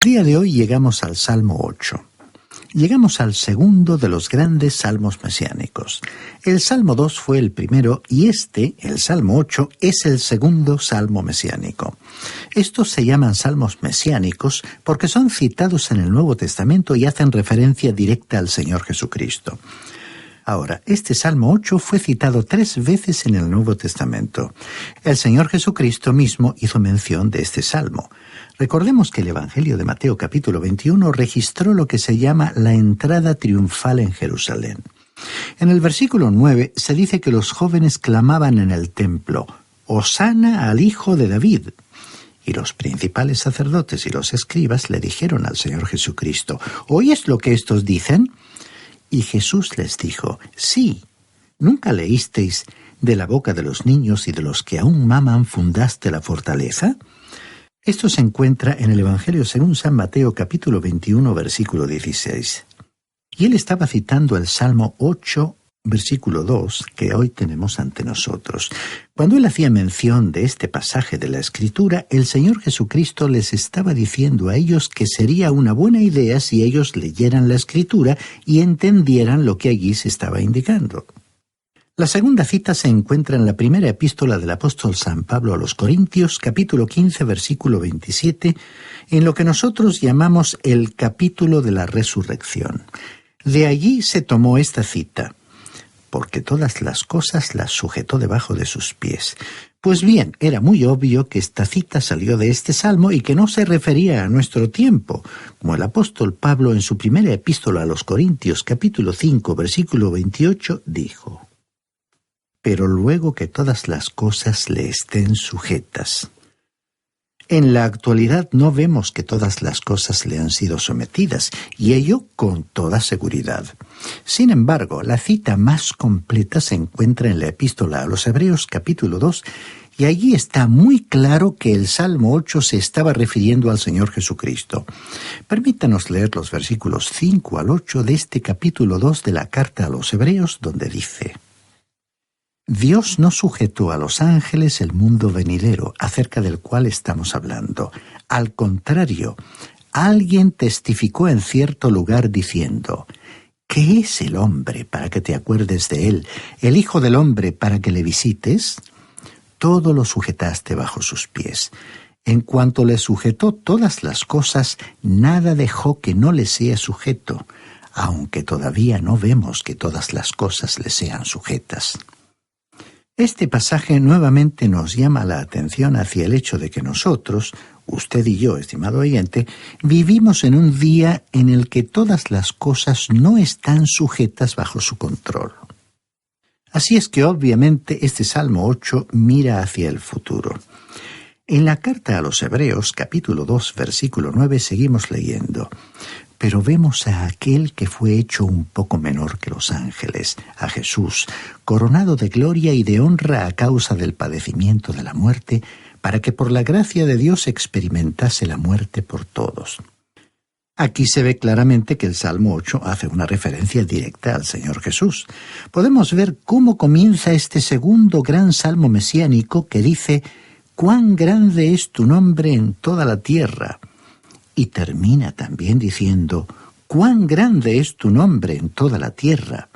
Día de hoy llegamos al Salmo 8. Llegamos al segundo de los grandes salmos mesiánicos. El Salmo 2 fue el primero y el Salmo 8, es el segundo salmo mesiánico. Estos se llaman salmos mesiánicos porque son citados en el Nuevo Testamento y hacen referencia directa al Señor Jesucristo. Ahora, este Salmo 8 fue citado 3 veces en el Nuevo Testamento. El Señor Jesucristo mismo hizo mención de este salmo. Recordemos que el Evangelio de Mateo capítulo 21 registró lo que se llama la entrada triunfal en Jerusalén. En el versículo 9 se dice que los jóvenes clamaban en el templo, «Hosana al Hijo de David». Y los principales sacerdotes y los escribas le dijeron al Señor Jesucristo, «¿Oyes lo que estos dicen?» Y Jesús les dijo, «Sí, ¿nunca leísteis de la boca de los niños y de los que aún maman fundaste la fortaleza?» Esto se encuentra en el Evangelio según San Mateo capítulo 21 versículo 16. Y él estaba citando el Salmo 8 versículo 2 que hoy tenemos ante nosotros. Cuando él hacía mención de este pasaje de la Escritura, el Señor Jesucristo les estaba diciendo a ellos que sería una buena idea si ellos leyeran la Escritura y entendieran lo que allí se estaba indicando. La segunda cita se encuentra en la primera epístola del apóstol San Pablo a los Corintios, capítulo 15, versículo 27, en lo que nosotros llamamos el capítulo de la resurrección. De allí se tomó esta cita, porque todas las cosas las sujetó debajo de sus pies. Pues bien, era muy obvio que esta cita salió de este salmo y que no se refería a nuestro tiempo, como el apóstol Pablo en su primera epístola a los Corintios, capítulo 5, versículo 28, dijo: «Pero luego que todas las cosas le estén sujetas». En la actualidad no vemos que todas las cosas le han sido sometidas, y ello con toda seguridad. Sin embargo, la cita más completa se encuentra en la epístola a los Hebreos capítulo 2, y allí está muy claro que el Salmo 8 se estaba refiriendo al Señor Jesucristo. Permítanos leer los versículos 5 al 8 de este capítulo 2 de la carta a los Hebreos, donde dice: «Dios no sujetó a los ángeles el mundo venidero, acerca del cual estamos hablando. Al contrario, alguien testificó en cierto lugar diciendo: ¿Qué es el hombre para que te acuerdes de él? ¿El hijo del hombre para que le visites? Todo lo sujetaste bajo sus pies. En cuanto le sujetó todas las cosas, nada dejó que no le sea sujeto, aunque todavía no vemos que todas las cosas le sean sujetas». Este pasaje nuevamente nos llama la atención hacia el hecho de que nosotros, usted y yo, estimado oyente, vivimos en un día en el que todas las cosas no están sujetas bajo su control. Así es que obviamente este Salmo 8 mira hacia el futuro. En la carta a los Hebreos, capítulo 2, versículo 9, seguimos leyendo: «Pero vemos a aquel que fue hecho un poco menor que los ángeles, a Jesús, coronado de gloria y de honra a causa del padecimiento de la muerte, para que por la gracia de Dios experimentase la muerte por todos». Aquí se ve claramente que el Salmo 8 hace una referencia directa al Señor Jesús. Podemos ver cómo comienza este segundo gran salmo mesiánico que dice: «Cuán grande es tu nombre en toda la tierra». Y termina también diciendo: «Cuán grande es tu nombre en toda la tierra».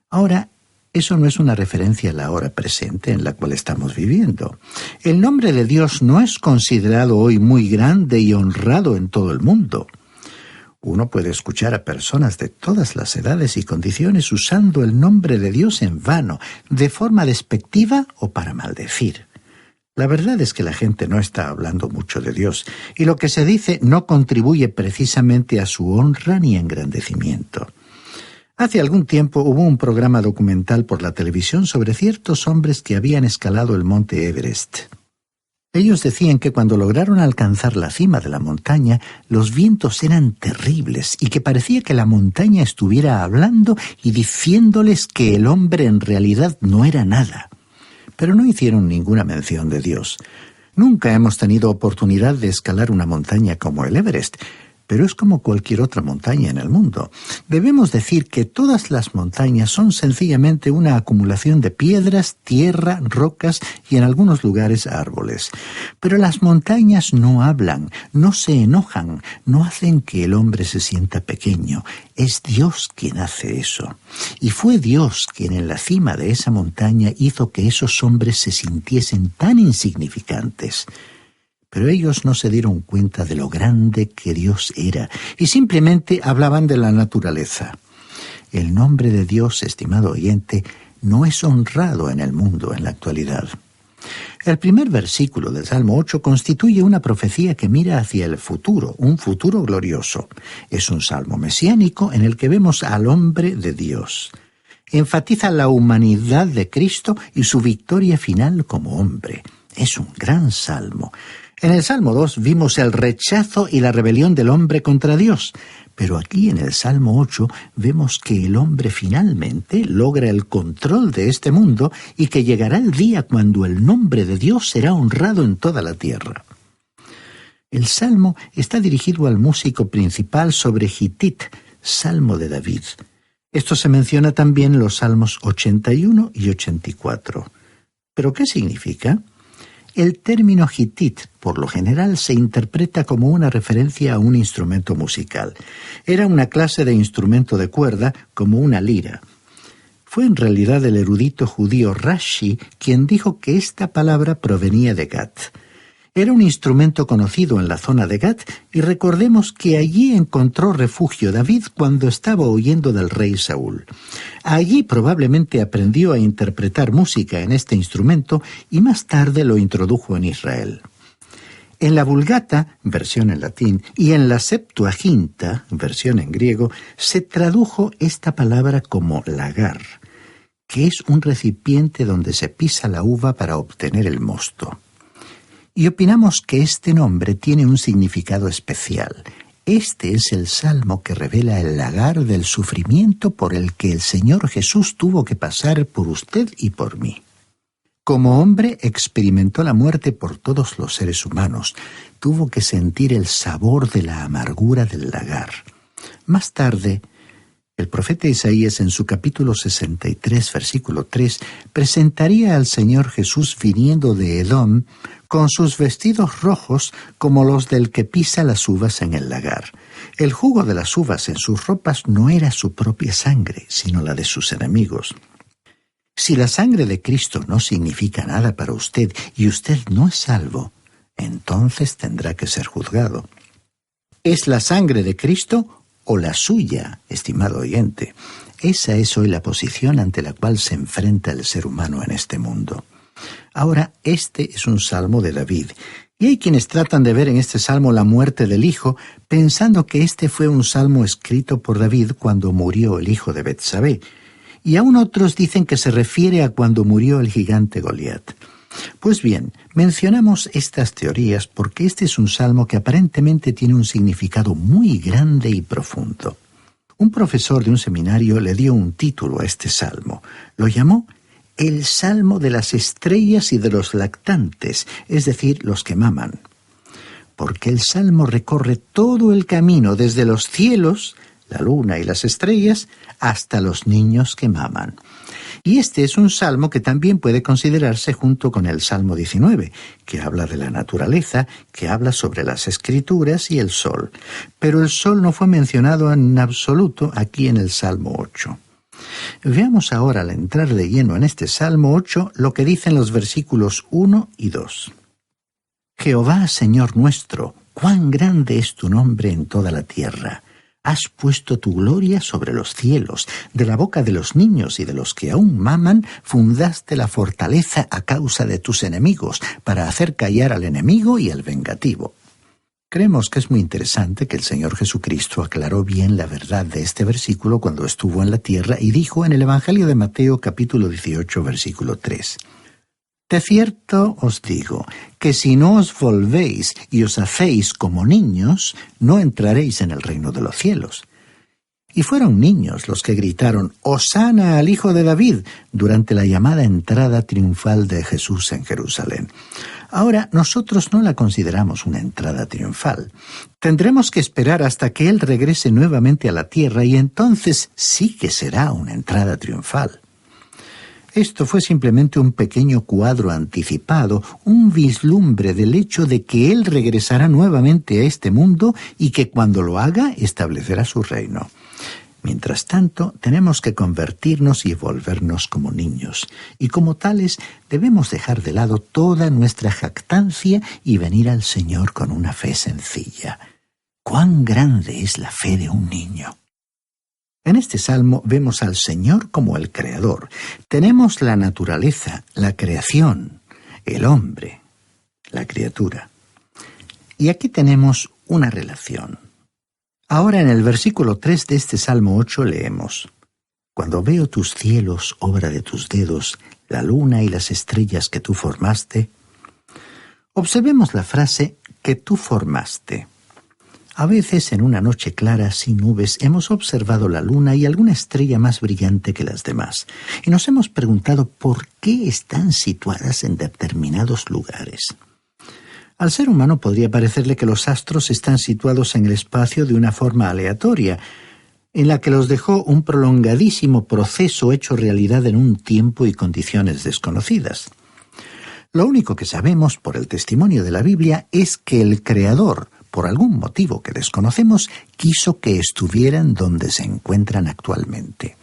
Ahora, eso no es una referencia a la hora presente en la cual estamos viviendo. El nombre de Dios no es considerado hoy muy grande y honrado en todo el mundo. Uno puede escuchar a personas de todas las edades y condiciones usando el nombre de Dios en vano, de forma despectiva o para maldecir. La verdad es que la gente no está hablando mucho de Dios, y lo que se dice no contribuye precisamente a su honra ni engrandecimiento. Hace algún tiempo hubo un programa documental por la televisión sobre ciertos hombres que habían escalado el monte Everest. Ellos decían que cuando lograron alcanzar la cima de la montaña, los vientos eran terribles y que parecía que la montaña estuviera hablando y diciéndoles que el hombre en realidad no era nada. Pero no hicieron ninguna mención de Dios. Nunca hemos tenido oportunidad de escalar una montaña como el Everest, pero es como cualquier otra montaña en el mundo. Debemos decir que todas las montañas son sencillamente una acumulación de piedras, tierra, rocas y en algunos lugares árboles. Pero las montañas no hablan, no se enojan, no hacen que el hombre se sienta pequeño. Es Dios quien hace eso. Y fue Dios quien en la cima de esa montaña hizo que esos hombres se sintiesen tan insignificantes. Pero ellos no se dieron cuenta de lo grande que Dios era y simplemente hablaban de la naturaleza. El nombre de Dios, estimado oyente, no es honrado en el mundo en la actualidad. El primer versículo del Salmo 8 constituye una profecía que mira hacia el futuro, un futuro glorioso. Es un salmo mesiánico en el que vemos al hombre de Dios. Enfatiza la humanidad de Cristo y su victoria final como hombre. Es un gran salmo. En el Salmo 2 vimos el rechazo y la rebelión del hombre contra Dios, pero aquí en el Salmo 8 vemos que el hombre finalmente logra el control de este mundo y que llegará el día cuando el nombre de Dios será honrado en toda la tierra. El Salmo está dirigido al músico principal sobre Gitit, Salmo de David. Esto se menciona también en los Salmos 81 y 84. ¿Pero qué significa? El término Gitit, por lo general, se interpreta como una referencia a un instrumento musical. Era una clase de instrumento de cuerda, como una lira. Fue en realidad el erudito judío Rashi quien dijo que esta palabra provenía de Gat. Era un instrumento conocido en la zona de Gat y recordemos que allí encontró refugio David cuando estaba huyendo del rey Saúl. Allí probablemente aprendió a interpretar música en este instrumento y más tarde lo introdujo en Israel. En la Vulgata, versión en latín, y en la Septuaginta, versión en griego, se tradujo esta palabra como lagar, que es un recipiente donde se pisa la uva para obtener el mosto. Y opinamos que este nombre tiene un significado especial. Este es el salmo que revela el lagar del sufrimiento por el que el Señor Jesús tuvo que pasar por usted y por mí. Como hombre experimentó la muerte por todos los seres humanos. Tuvo que sentir el sabor de la amargura del lagar. Más tarde, el profeta Isaías en su capítulo 63, versículo 3, presentaría al Señor Jesús viniendo de Edom con sus vestidos rojos como los del que pisa las uvas en el lagar. El jugo de las uvas en sus ropas no era su propia sangre, sino la de sus enemigos. Si la sangre de Cristo no significa nada para usted y usted no es salvo, entonces tendrá que ser juzgado. ¿Es la sangre de Cristo o la suya, estimado oyente? Esa es hoy la posición ante la cual se enfrenta el ser humano en este mundo. Ahora, este es un salmo de David, y hay quienes tratan de ver en este salmo la muerte del hijo, pensando que este fue un salmo escrito por David cuando murió el hijo de Betsabé, y aún otros dicen que se refiere a cuando murió el gigante Goliat. Pues bien, mencionamos estas teorías porque este es un salmo que aparentemente tiene un significado muy grande y profundo. Un profesor de un seminario le dio un título a este salmo. Lo llamó el Salmo de las estrellas y de los lactantes, es decir, los que maman. Porque el salmo recorre todo el camino desde los cielos, la luna y las estrellas, hasta los niños que maman. Y este es un salmo que también puede considerarse junto con el Salmo 19, que habla de la naturaleza, que habla sobre las escrituras y el sol. Pero el sol no fue mencionado en absoluto aquí en el Salmo 8. Veamos ahora, al entrar de lleno en este Salmo 8, lo que dicen los versículos 1 y 2. Jehová, Señor nuestro, cuán grande es tu nombre en toda la tierra. Has puesto tu gloria sobre los cielos. De la boca de los niños y de los que aún maman, fundaste la fortaleza a causa de tus enemigos, para hacer callar al enemigo y al vengativo. Creemos que es muy interesante que el Señor Jesucristo aclaró bien la verdad de este versículo cuando estuvo en la tierra y dijo en el Evangelio de Mateo capítulo 18, versículo 3. De cierto os digo, que si no os volvéis y os hacéis como niños, no entraréis en el reino de los cielos. Y fueron niños los que gritaron, «Hosana al Hijo de David», durante la llamada entrada triunfal de Jesús en Jerusalén. Ahora, nosotros no la consideramos una entrada triunfal. Tendremos que esperar hasta que Él regrese nuevamente a la tierra y entonces sí que será una entrada triunfal. Esto fue simplemente un pequeño cuadro anticipado, un vislumbre del hecho de que Él regresará nuevamente a este mundo y que cuando lo haga establecerá su reino. Mientras tanto, tenemos que convertirnos y volvernos como niños, y como tales debemos dejar de lado toda nuestra jactancia y venir al Señor con una fe sencilla. ¡Cuán grande es la fe de un niño! En este salmo vemos al Señor como el Creador. Tenemos la naturaleza, la creación, el hombre, la criatura. Y aquí tenemos una relación. Ahora en el versículo 3 de este Salmo 8 leemos: Cuando veo tus cielos, obra de tus dedos, la luna y las estrellas que tú formaste. Observemos la frase que tú formaste. A veces en una noche clara, sin nubes, hemos observado la luna y alguna estrella más brillante que las demás, y nos hemos preguntado por qué están situadas en determinados lugares. Al ser humano podría parecerle que los astros están situados en el espacio de una forma aleatoria, en la que los dejó un prolongadísimo proceso hecho realidad en un tiempo y condiciones desconocidas. Lo único que sabemos por el testimonio de la Biblia es que el Creador, por algún motivo que desconocemos, quiso que estuvieran donde se encuentran actualmente.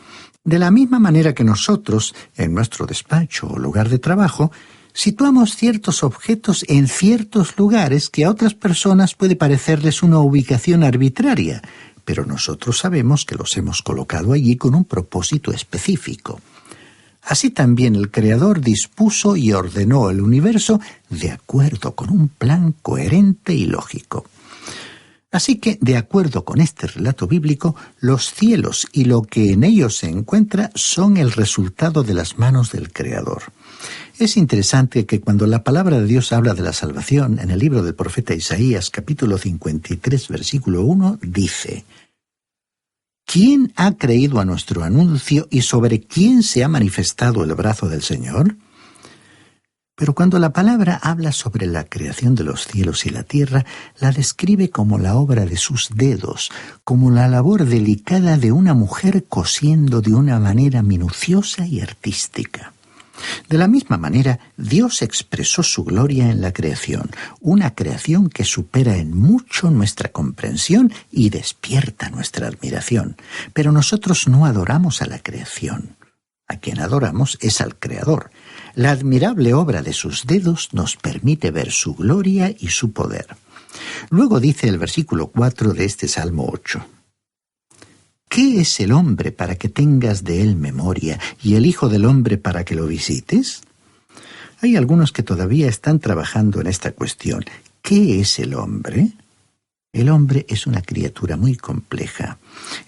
De la misma manera que nosotros, en nuestro despacho o lugar de trabajo, situamos ciertos objetos en ciertos lugares que a otras personas puede parecerles una ubicación arbitraria, pero nosotros sabemos que los hemos colocado allí con un propósito específico. Así también el Creador dispuso y ordenó el universo de acuerdo con un plan coherente y lógico. Así que, de acuerdo con este relato bíblico, los cielos y lo que en ellos se encuentra son el resultado de las manos del Creador. Es interesante que cuando la palabra de Dios habla de la salvación, en el libro del profeta Isaías, capítulo 53, versículo 1, dice: ¿Quién ha creído a nuestro anuncio y sobre quién se ha manifestado el brazo del Señor? Pero cuando la palabra habla sobre la creación de los cielos y la tierra, la describe como la obra de sus dedos, como la labor delicada de una mujer cosiendo de una manera minuciosa y artística. De la misma manera, Dios expresó su gloria en la creación, una creación que supera en mucho nuestra comprensión y despierta nuestra admiración. Pero nosotros no adoramos a la creación. A quien adoramos es al Creador. La admirable obra de sus dedos nos permite ver su gloria y su poder. Luego dice el versículo 4 de este Salmo 8. ¿Qué es el hombre para que tengas de él memoria y el Hijo del hombre para que lo visites? Hay algunos que todavía están trabajando en esta cuestión. ¿Qué es el hombre? El hombre es una criatura muy compleja.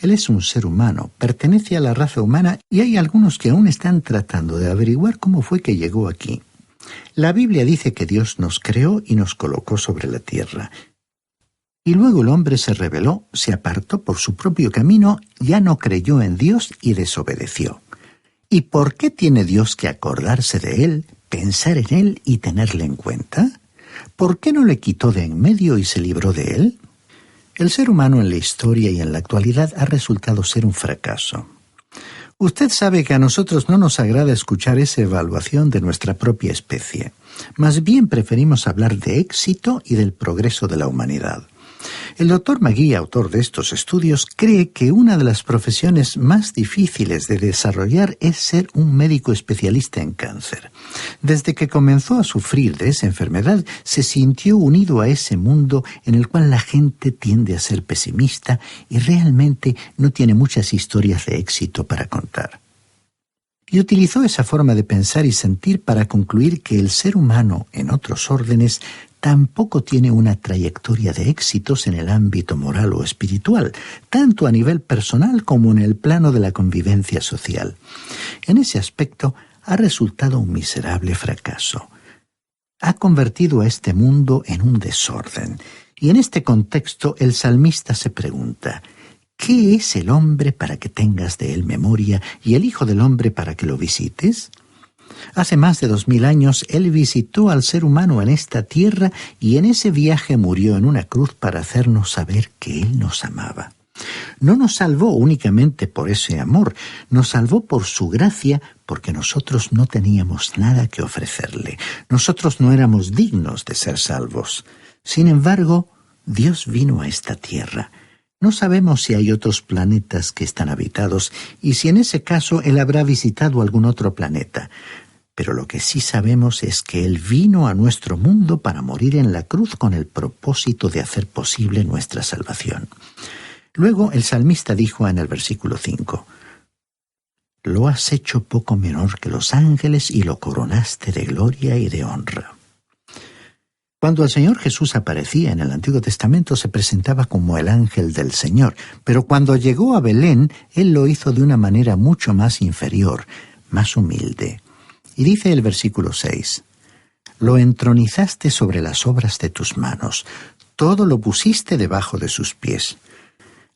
Él es un ser humano, pertenece a la raza humana y hay algunos que aún están tratando de averiguar cómo fue que llegó aquí. La Biblia dice que Dios nos creó y nos colocó sobre la tierra. Y luego el hombre se rebeló, se apartó por su propio camino, ya no creyó en Dios y desobedeció. ¿Y por qué tiene Dios que acordarse de él, pensar en él y tenerle en cuenta? ¿Por qué no le quitó de en medio y se libró de él? El ser humano en la historia y en la actualidad ha resultado ser un fracaso. Usted sabe que a nosotros no nos agrada escuchar esa evaluación de nuestra propia especie. Más bien preferimos hablar de éxito y del progreso de la humanidad. El doctor Magui, autor de estos estudios, cree que una de las profesiones más difíciles de desarrollar es ser un médico especialista en cáncer. Desde que comenzó a sufrir de esa enfermedad, se sintió unido a ese mundo en el cual la gente tiende a ser pesimista y realmente no tiene muchas historias de éxito para contar. Y utilizó esa forma de pensar y sentir para concluir que el ser humano, en otros órdenes, tampoco tiene una trayectoria de éxitos en el ámbito moral o espiritual, tanto a nivel personal como en el plano de la convivencia social. En ese aspecto, ha resultado un miserable fracaso. Ha convertido a este mundo en un desorden, y en este contexto el salmista se pregunta: ¿qué es el hombre para que tengas de él memoria y el Hijo del hombre para que lo visites? Hace más de 2000 años, Él visitó al ser humano en esta tierra y en ese viaje murió en una cruz para hacernos saber que Él nos amaba. No nos salvó únicamente por ese amor, nos salvó por su gracia, porque nosotros no teníamos nada que ofrecerle. Nosotros no éramos dignos de ser salvos. Sin embargo, Dios vino a esta tierra. No sabemos si hay otros planetas que están habitados y si en ese caso Él habrá visitado algún otro planeta. Pero lo que sí sabemos es que Él vino a nuestro mundo para morir en la cruz con el propósito de hacer posible nuestra salvación. Luego el salmista dijo en el versículo 5, «Lo has hecho poco menor que los ángeles y lo coronaste de gloria y de honra». Cuando el Señor Jesús aparecía en el Antiguo Testamento se presentaba como el ángel del Señor, pero cuando llegó a Belén, Él lo hizo de una manera mucho más inferior, más humilde. Y dice el versículo 6, «Lo entronizaste sobre las obras de tus manos, todo lo pusiste debajo de sus pies».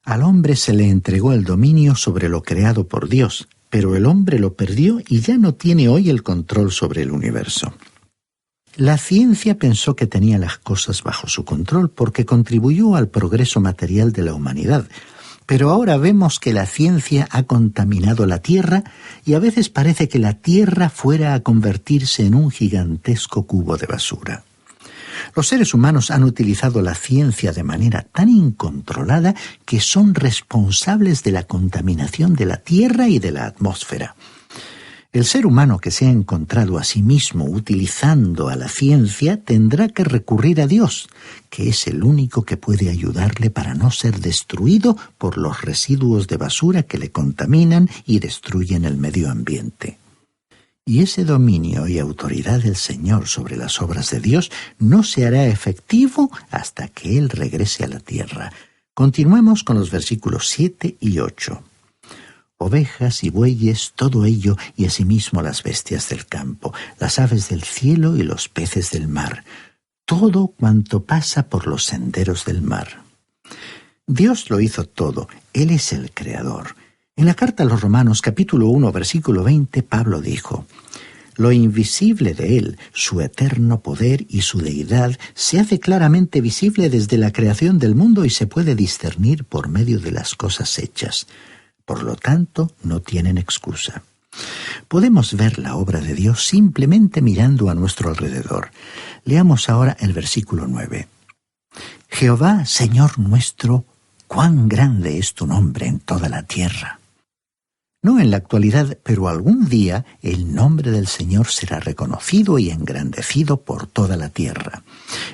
Al hombre se le entregó el dominio sobre lo creado por Dios, pero el hombre lo perdió y ya no tiene hoy el control sobre el universo. La ciencia pensó que tenía las cosas bajo su control porque contribuyó al progreso material de la humanidad, pero ahora vemos que la ciencia ha contaminado la Tierra y a veces parece que la Tierra fuera a convertirse en un gigantesco cubo de basura. Los seres humanos han utilizado la ciencia de manera tan incontrolada que son responsables de la contaminación de la Tierra y de la atmósfera. El ser humano que se ha encontrado a sí mismo utilizando a la ciencia tendrá que recurrir a Dios, que es el único que puede ayudarle para no ser destruido por los residuos de basura que le contaminan y destruyen el medio ambiente. Y ese dominio y autoridad del Señor sobre las obras de Dios no se hará efectivo hasta que Él regrese a la tierra. Continuemos con los versículos 7 y 8. Ovejas y bueyes, todo ello, y asimismo las bestias del campo, las aves del cielo y los peces del mar, todo cuanto pasa por los senderos del mar. Dios lo hizo todo, Él es el Creador. En la carta a los Romanos, capítulo 1, versículo 20, Pablo dijo, «Lo invisible de Él, su eterno poder y su deidad, se hace claramente visible desde la creación del mundo y se puede discernir por medio de las cosas hechas. Por lo tanto, no tienen excusa». Podemos ver la obra de Dios simplemente mirando a nuestro alrededor. Leamos ahora el versículo 9. «Jehová, Señor nuestro, cuán grande es tu nombre en toda la tierra». No en la actualidad, pero algún día el nombre del Señor será reconocido y engrandecido por toda la tierra.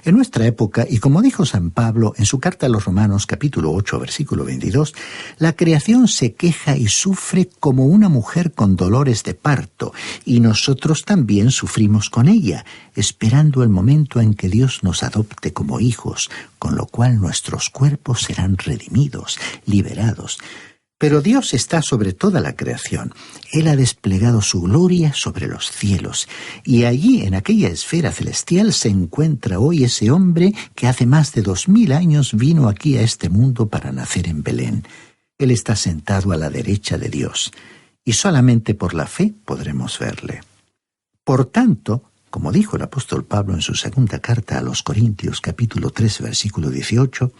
En nuestra época, y como dijo San Pablo en su carta a los Romanos capítulo 8, versículo 22, la creación se queja y sufre como una mujer con dolores de parto, y nosotros también sufrimos con ella, esperando el momento en que Dios nos adopte como hijos, con lo cual nuestros cuerpos serán redimidos, liberados. Pero Dios está sobre toda la creación. Él ha desplegado su gloria sobre los cielos, y allí, en aquella esfera celestial, se encuentra hoy ese hombre que hace más de 2000 años vino aquí a este mundo para nacer en Belén. Él está sentado a la derecha de Dios, y solamente por la fe podremos verle. Por tanto, como dijo el apóstol Pablo en su segunda carta a los Corintios, capítulo 3, versículo 18,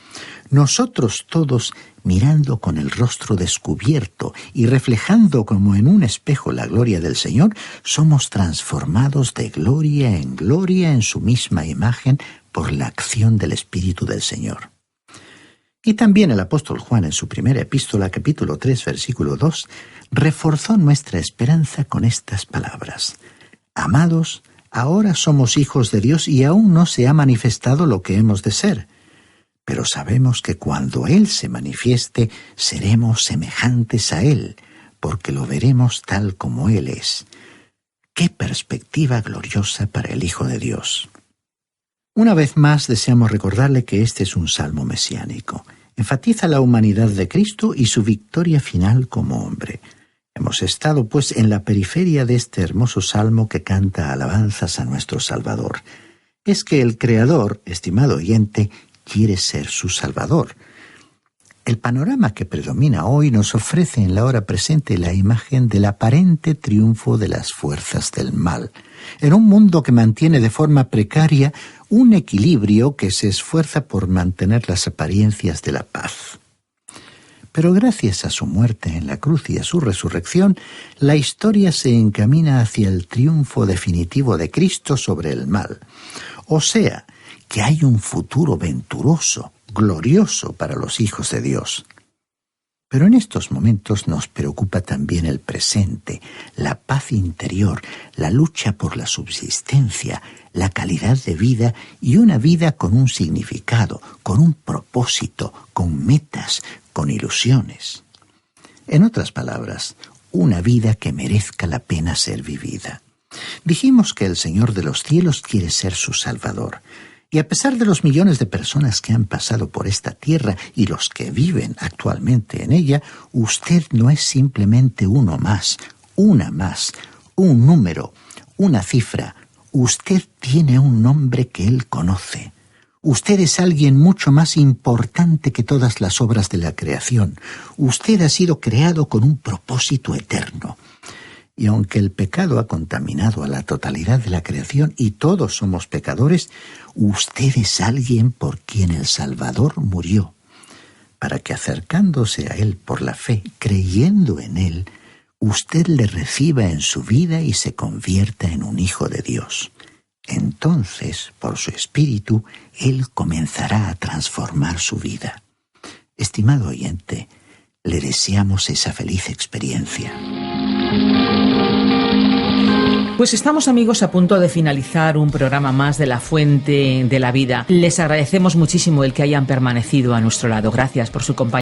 nosotros todos, mirando con el rostro descubierto y reflejando como en un espejo la gloria del Señor, somos transformados de gloria en su misma imagen por la acción del Espíritu del Señor. Y también el apóstol Juan en su primera epístola, capítulo 3, versículo 2, reforzó nuestra esperanza con estas palabras: «Amados, ahora somos hijos de Dios y aún no se ha manifestado lo que hemos de ser. Pero sabemos que cuando Él se manifieste, seremos semejantes a Él, porque lo veremos tal como Él es». ¡Qué perspectiva gloriosa para el Hijo de Dios! Una vez más deseamos recordarle que este es un salmo mesiánico. Enfatiza la humanidad de Cristo y su victoria final como hombre. Hemos estado, pues, en la periferia de este hermoso salmo que canta alabanzas a nuestro Salvador. Es que el Creador, estimado oyente, quiere ser su Salvador. El panorama que predomina hoy nos ofrece en la hora presente la imagen del aparente triunfo de las fuerzas del mal, en un mundo que mantiene de forma precaria un equilibrio que se esfuerza por mantener las apariencias de la paz. Pero gracias a su muerte en la cruz y a su resurrección, la historia se encamina hacia el triunfo definitivo de Cristo sobre el mal. O sea, que hay un futuro venturoso, glorioso para los hijos de Dios. Pero en estos momentos nos preocupa también el presente, la paz interior, la lucha por la subsistencia, la calidad de vida y una vida con un significado, con un propósito, con metas, con ilusiones. En otras palabras, una vida que merezca la pena ser vivida. Dijimos que el Señor de los cielos quiere ser su Salvador. Y a pesar de los millones de personas que han pasado por esta tierra y los que viven actualmente en ella, usted no es simplemente uno más, una más, un número, una cifra. Usted tiene un nombre que Él conoce. Usted es alguien mucho más importante que todas las obras de la creación. Usted ha sido creado con un propósito eterno. Y aunque el pecado ha contaminado a la totalidad de la creación y todos somos pecadores, usted es alguien por quien el Salvador murió, para que acercándose a Él por la fe, creyendo en Él, usted le reciba en su vida y se convierta en un hijo de Dios. Entonces, por su Espíritu, Él comenzará a transformar su vida. Estimado oyente, le deseamos esa feliz experiencia. Pues estamos, amigos, a punto de finalizar un programa más de La Fuente de la Vida. Les agradecemos muchísimo el que hayan permanecido a nuestro lado. Gracias por su compañía.